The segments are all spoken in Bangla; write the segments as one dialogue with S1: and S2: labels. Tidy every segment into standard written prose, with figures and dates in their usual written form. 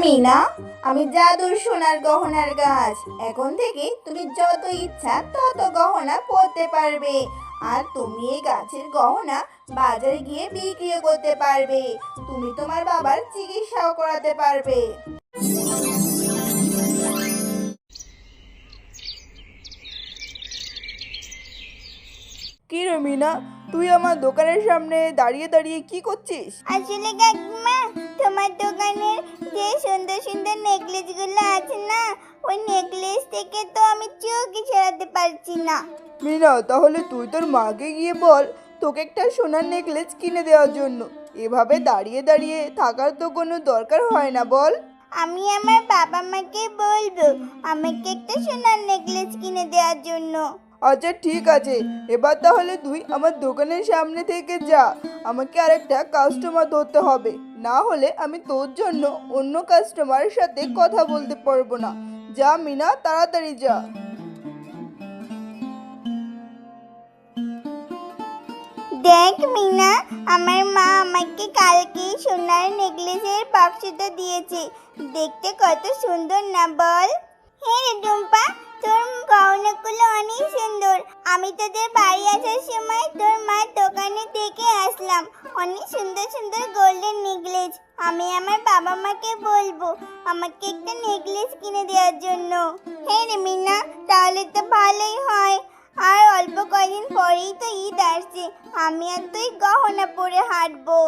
S1: মিনা, আমি জাদুর সোনার গহনার গাছ। এখন থেকে তুমি যত ইচ্ছা তত গহনা পরতে পারবে। আর তুমি এই গাছের গহনা বাজারে গিয়ে বিক্রিও করতে পারবে। তুমি তোমার বাবার চিকিৎসাও করাতে পারবে।
S2: কি রে মিনা, তুই আমার দোকানের সামনে দাঁড়িয়ে দাঁড়িয়ে কি করছিস?
S3: আসলে কাকিমা, তোমার দোকানের যে সুন্দর সুন্দর নেকলেসগুলো আছে না, ওই নেকলেস থেকে তো আমি চোখই সরাতে পারছি না।
S2: মিনা, তাহলে তুই তোর মাকে গিয়ে বল তোকে একটা সোনার নেকলেস কিনে দেওয়ার জন্য। এভাবে দাঁড়িয়ে দাঁড়িয়ে থাকার তো কোনো দরকার হয় না, বল।
S3: আমি আমার বাবা মাকে বলবো আমাকে একটা সোনার নেকলেস কিনে দেওয়ার জন্য।
S2: আচ্ছা ঠিক আছে, এবার তাহলে তুই আমার দোকানের সামনে থেকে যা। আমাকে আরেকটা কাস্টমার ধরতে হবে, না হলে আমি তোর জন্য অন্য কাস্টমারের সাথে কথা বলতে পারবো না। যা মিনা, তাড়াতাড়ি যা।
S3: দেখ মিনা, আমার মা আমাকে কালকে সোনার নেকলেসের বাক্সটা দিয়েছে। দেখতে কত সুন্দর না বল? হ্যাঁ রে টুম্পা, তোর গহনাগুলো অনেক সুন্দর। আমি তোদের বাড়ি আসার সময় তোর মার দোকানে দেখে আসলাম অনেক সুন্দর সুন্দর গোল্ডেন নেকলেস। আমি আমার বাবা মাকে বলবো আমাকে একটা নেকলেস কিনে দেওয়ার জন্য। হ্যাঁ রে মিনা, তাহলে তো ভালোই হয়। আর অল্প কদিন পরেই তো ঈদ আসছে, আমি আর তুই গহনা পরে হাঁটবো।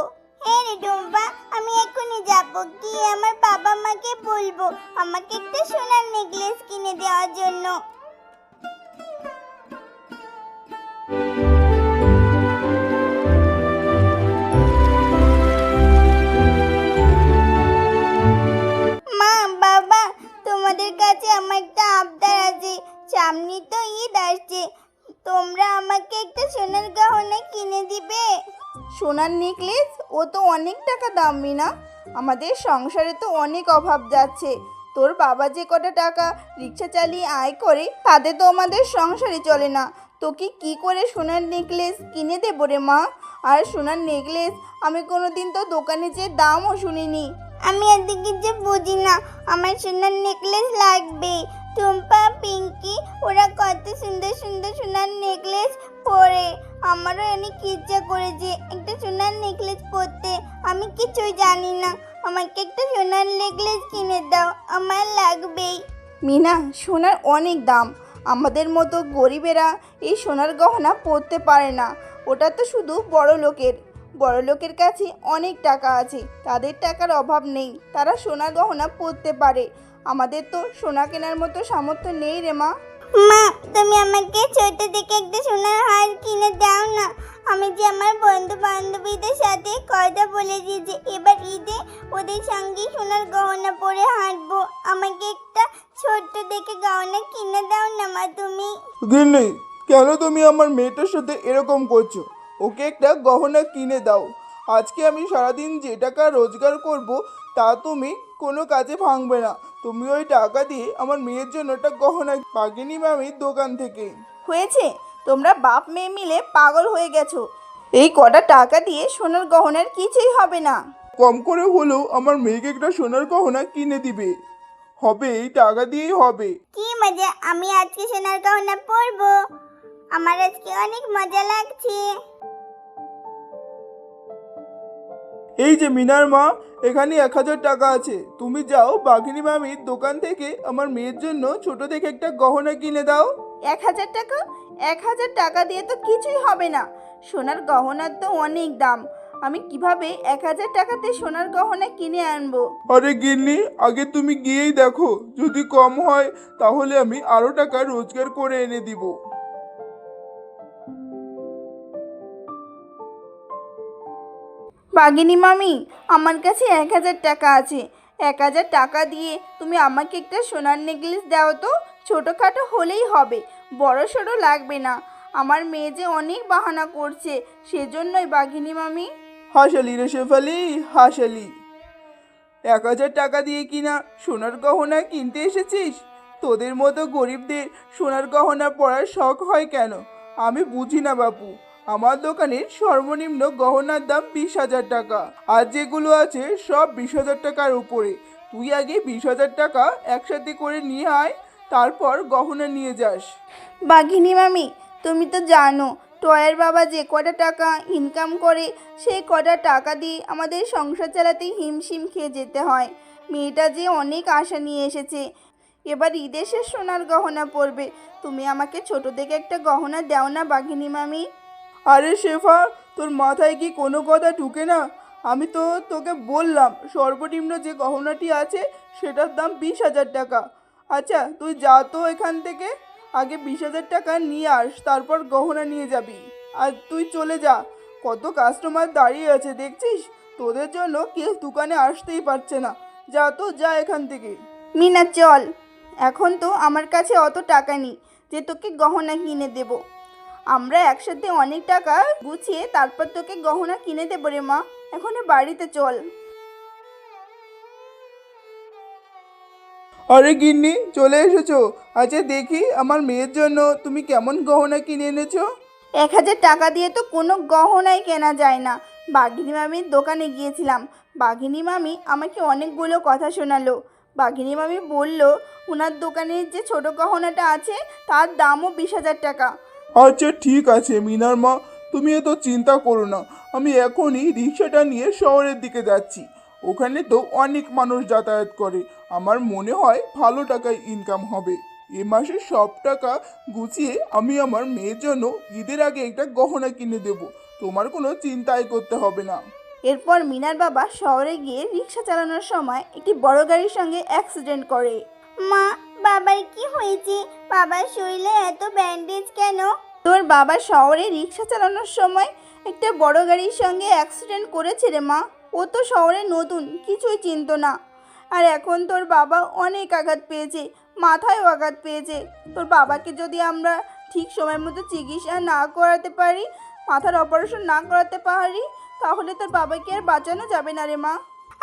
S3: হ্যাঁ রে টুম্পা, আমি এখনই যাবো, গিয়ে আমার বাবা মাকে বলবো আমাকে একটা সোনার নেকলেস কিনে দেওয়ার জন্য। মা, বাবা, তোমাদের কাছে আমার একটা আবদার আছে। সামনে তো ঈদ আসছে, তোমরা আমাকে একটা সোনার গহনা কিনে দিবে?
S1: সোনার নেকলেস? ও তো অনেক টাকা দাম মিনা। আমাদের সংসারে তো অনেক অভাব যাচ্ছে। তোর বাবা যে কটা টাকা রিক্সা চালিয়ে আয় করে তাতে তো আমাদের সংসারে চলে না। তোকে কি করে সোনার নেকলেস কিনে দেবো রে মা? আর সোনার নেকলেস আমি কোনোদিন তো দোকানে যে দামও শুনিনি।
S3: আমি এদিকে যে বুঝি না, আমার সোনার নেকলেস লাগবে। টুম্পা, পিঙ্কি ওরা কত সুন্দর সুন্দর সোনার নেকলেস পরে। আমারও অনেক ইচ্ছা করেছে একটা সোনার নেকলেস পরতে। আমি কিছুই জানি না, আমাকে একটা সোনার নেকলেস কিনে দাও, আমার লাগবেই।
S1: মিনা, সোনার অনেক দাম। আমাদের মতো গরিবেরা এই সোনার গহনা পরতে পারে না। ওটা তো শুধু বড় লোকের কাছে অনেক টাকা আছে, তাদের টাকার অভাব নেই, তারা সোনার গহনা পরতে পারে। আমাদের তো সোনা কেনার মতো সামর্থ্য নেই রে মা।
S3: মা, তুমি আমাকে ছোট থেকে একটা সোনার হার কিনে দাও না। আমি যে আমার বন্ধু বান্ধবীদের সাথে কথা বলেছি যে এবার ঈদে ওদের সঙ্গে সোনার গহনা পরে হাঁটবো। আমাকে একটা ছোট্ট দেখে গহনা কিনে দাও না মা তুমি।
S2: গিন্নি, কেন তুমি আমার মেয়েটার সাথে এরকম করছো? ওকে একটা গহনা কিনে দাও। আজকে আমি সারাদিন যে টাকা রোজগার করব তা তুমি কোনো কাজে ভাঙবে না। তুমি ওই টাকা দিয়ে আমার মেয়ের জন্য একটা গহনা পাগিনি মামির দোকান থেকে।
S1: হয়েছে, তোমরা বাপ মেয়ে মিলে পাগল হয়ে গেছো। এই কটা টাকা দিয়ে সোনার গহনার কিছুই হবে না।
S2: কম করে হলেও আমার মেয়েকে একটা সোনার গহনা কিনে দিবে। হবে, এই টাকা দিয়েই হবে।
S3: কি মজা, আমি আজকে সোনার গহনা পরবো। আমার আজকে অনেক মজা লাগছে।
S2: এই যে মিনার মা, এখানে 1000 টাকা আছে। তুমি যাও বাঘিনী মামির দোকান থেকে আমার মেয়ের জন্য ছোট থেকে একটা গহনা কিনে দাও।
S1: 1000 টাকা? 1000 টাকা দিয়ে তো কিছুই হবে না। সোনার গহনার তো অনেক দাম। আমি কিভাবে 1000 টাকাতে সোনার গহনা কিনে আনবো?
S2: আরে গিন্নি, আগে তুমি গিয়েই দেখো, যদি কম হয় তাহলে আমি আরো টাকা রোজগার করে এনে দিব।
S1: বাগিনী মামি, আমার কাছে 1000 টাকা আছে। 1000 টাকা দিয়ে তুমি আমাকে একটা সোনার নেকলেস দাও তো। ছোটোখাটো হলেই হবে, বড় সড়ো লাগবে না। আমার মেয়ে যে অনেক বাহানা করছে, সেজন্যই বাঘিনী মামি।
S2: হাসালি রে শেফালি, হাসালি। 1000 টাকা দিয়ে কিনা সোনার গহনা কিনতে এসেছিস? তোদের মতো গরিবদের সোনার গহনা পরার শখ হয় কেন? আমি বুঝি না বাপু। আমার দোকানের সর্বনিম্ন গহনার দাম 20,000 টাকা, আর যেগুলো আছে সব 20,000 টাকার উপরে। তুই আগে 20,000 টাকা একসাথে করে নিয়ে আয়, তারপর গহনা নিয়ে যাস।
S1: বাঘিনী মামি, তুমি তো জানো টয়ের বাবা যে কটা টাকা ইনকাম করে সেই কটা টাকা দিয়ে আমাদের সংসার চালাতে হিমশিম খেয়ে যেতে হয়। মেয়েটা যে অনেক আশা নিয়ে এসেছে, এবার ঈদের শেষ সোনার গহনা পরবে। তুমি আমাকে ছোট থেকে একটা গহনা দাও না বাঘিনী মামি।
S2: আরে শেফা, তোর মাথায় কি কোনো কথা ঢুকে না? আমি তো তোকে বললাম সর্বনিম্ন যে গহনাটি আছে সেটার দাম 20,000 টাকা। আচ্ছা তুই যা তো এখান থেকে, আগে 20,000 টাকা নিয়ে আস, তারপর গহনা নিয়ে যাবি। আর তুই চলে যা, কত কাস্টমার দাঁড়িয়ে আছে দেখছিস, তোদের জন্য কেউ দোকানে আসতেই পারছে না। যা তো, যা এখান থেকে।
S1: মিনা চল, এখন তো আমার কাছে অত টাকা নেই যে তোকে গহনা কিনে দেব। আমরা একসাথে অনেক টাকা গুছিয়ে তারপর তোকে গহনা কিনে দেবো রে মা। এখন বাড়িতে চল।
S2: আরে গিন্নি, চলে এসেছো? আচ্ছা দেখি আমার মেয়ের জন্য তুমি কেমন গহনা কিনে এনেছো।
S1: 1,000 টাকা দিয়ে তো কোনো গহনাই কেনা যায় না। বাঘিনী মামির দোকানে গিয়েছিলাম, বাঘিনী মামি আমাকে অনেকগুলো কথা শোনালো। বাঘিনী মামি বলল ওনার দোকানের যে ছোট গহনাটা আছে তার দামও 20,000 টাকা।
S2: আচ্ছা ঠিক আছে মিনার মা, তুমি এত চিন্তা করো না। আমি এখনই রিক্সাটা নিয়ে শহরের দিকে যাচ্ছি। ওখানে তো অনেক মানুষ যাতায়াত করে, আমার মনে হয় ভালো টাকায় ইনকাম হবে। এ মাসে সব টাকা গুছিয়ে আমি আমার মেয়ের জন্য ঈদের আগে একটা গহনা কিনে দেব। তোমার কোনো চিন্তাই করতে হবে না।
S1: এরপর মিনার বাবা শহরে গিয়ে রিক্সা চালানোর সময় একটি বড় গাড়ির সঙ্গে অ্যাক্সিডেন্ট করে।
S3: মা, বাবার কি হয়েছে? বাবার শরীরে এত ব্যান্ডেজ কেন?
S1: তোর বাবা শহরে রিক্সা চালানোর সময় একটা বড় গাড়ির সঙ্গে অ্যাক্সিডেন্ট করেছে রে মা। ও তো শহরে নতুন, কিছুই চিনতো না। আর এখন তোর বাবা অনেক আঘাত পেয়েছে, মাথায়ও আঘাত পেয়েছে। তোর বাবাকে যদি আমরা ঠিক সময় মতো চিকিৎসা না করাতে পারি, মাথার অপারেশন না করাতে পারি, তাহলে তোর বাবাকে আর বাঁচানো যাবে না রে মা।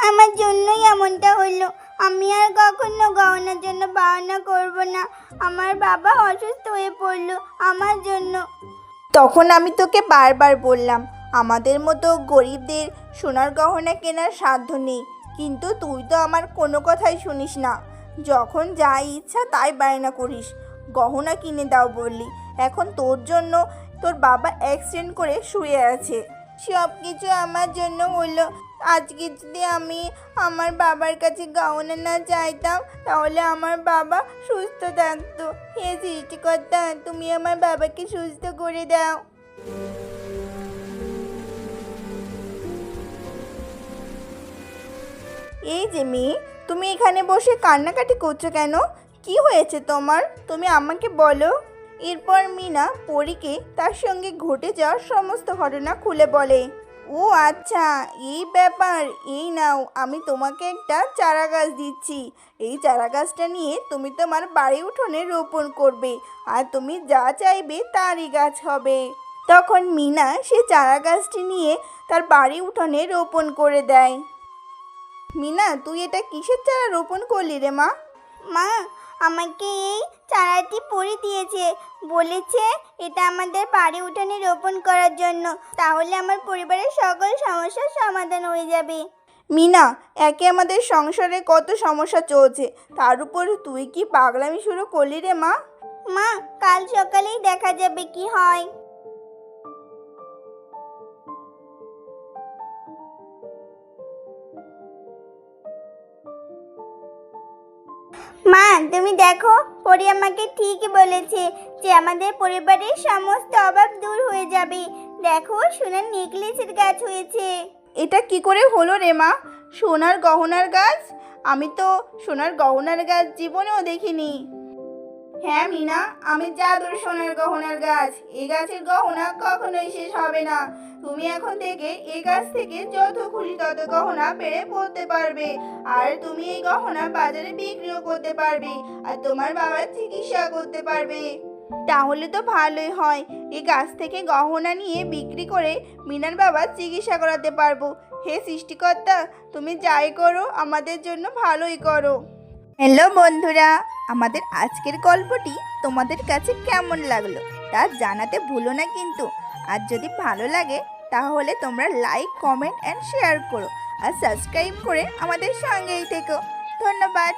S3: আমার জন্যই এমনটা হলো। আমি আর কখনো গহনার জন্য বাহানা করব না। আমার বাবা অসুস্থ হয়ে পড়লো আমার জন্য।
S1: তখন আমি তোকে বারবার বললাম আমাদের মতো গরিবদের সোনার গহনা কেনার সাধ্য নেই, কিন্তু তুই তো আমার কোনো কথাই শুনিস না। যখন যা ইচ্ছা তাই বায়না করিস। গহনা কিনে দাও বললি, এখন তোর জন্য তোর বাবা অ্যাক্সিডেন্ট করে শুয়ে আছে। সব কিছু আমার জন্য হলো। আজকে যদি আমি আমার বাবার কাছে গহনা না চাইতাম তাহলে আমার বাবা সুস্থ থাকতো। হে সৃষ্টিকর্তা, তুমি আমার বাবাকে সুস্থ করে দাও। এই যে মেয়ে, তুমি এখানে বসে কান্নাকাটি করছো কেন? কি হয়েছে তোমার? তুমি আমাকে বলো। এরপর মিনা পরীকে তার সঙ্গে ঘটে যাওয়ার সমস্ত ঘটনা খুলে বলে। ও আচ্ছা, এই ব্যাপার। এই নাও, আমি তোমাকে একটা চারা গাছ দিচ্ছি। এই চারা গাছটা নিয়ে তুমি তোমার বাড়ি উঠোনে রোপণ করবে, আর তুমি যা চাইবে তারই গাছ হবে। তখন মিনা সে চারা গাছটি নিয়ে তার বাড়ি উঠোনে রোপণ করে দেয়। মিনা, তুই এটা কিসের চারা রোপণ করলি রে মা?
S3: মা, আমাকে এই চারাটি পরি দিয়েছে, বলেছে এটা আমাদের বাড়ি উঠানে রোপণ করার জন্য, তাহলে আমার পরিবারের সকল সমস্যার সমাধান হয়ে যাবে।
S1: মিনা, একে আমাদের সংসারে কত সমস্যা চলছে, তার উপর তুই কি পাগলামি শুরু করলি রে মা?
S3: মা, কাল সকালেই দেখা যাবে কি হয়। মা, তুমি দেখো, পরি আমাকে ঠিকই বলেছে যে আমাদের পরিবারের সমস্ত অভাব দূর হয়ে যাবে। দেখো, সোনার নেকলেসের গাছ হয়েছে।
S1: এটা কি করে হলো রে মা? সোনার গহনার গাছ? আমি তো সোনার গহনার গাছ জীবনেও দেখিনি। হ্যাঁ মিনা, আমি জাদুর সোনার গহনার গাছ। এই গাছের গহনা কখনোই শেষ হবে না। তুমি এখন থেকে এই গাছ থেকে যত খুশি তত গহনা পেড়ে পড়তে পারবে, আর তুমি এই গহনা বাজারে বিক্রিও করতে পারবে, আর তোমার বাবার চিকিৎসা করতে পারবে। তাহলে তো ভালোই হয়, এই গাছ থেকে গহনা নিয়ে বিক্রি করে মিনার বাবার চিকিৎসা করাতে পারবো। হে সৃষ্টিকর্তা, তুমি যাই করো আমাদের জন্য ভালোই করো। হ্যালো বন্ধুরা, আমাদের আজকের গল্পটি তোমাদের কাছে কেমন লাগলো তা জানাতে ভুলো না কিন্তু। আর যদি ভালো লাগে তাহলে তোমরা লাইক, কমেন্ট অ্যান্ড শেয়ার করো, আর সাবস্ক্রাইব করে আমাদের সঙ্গেই থেকো। ধন্যবাদ।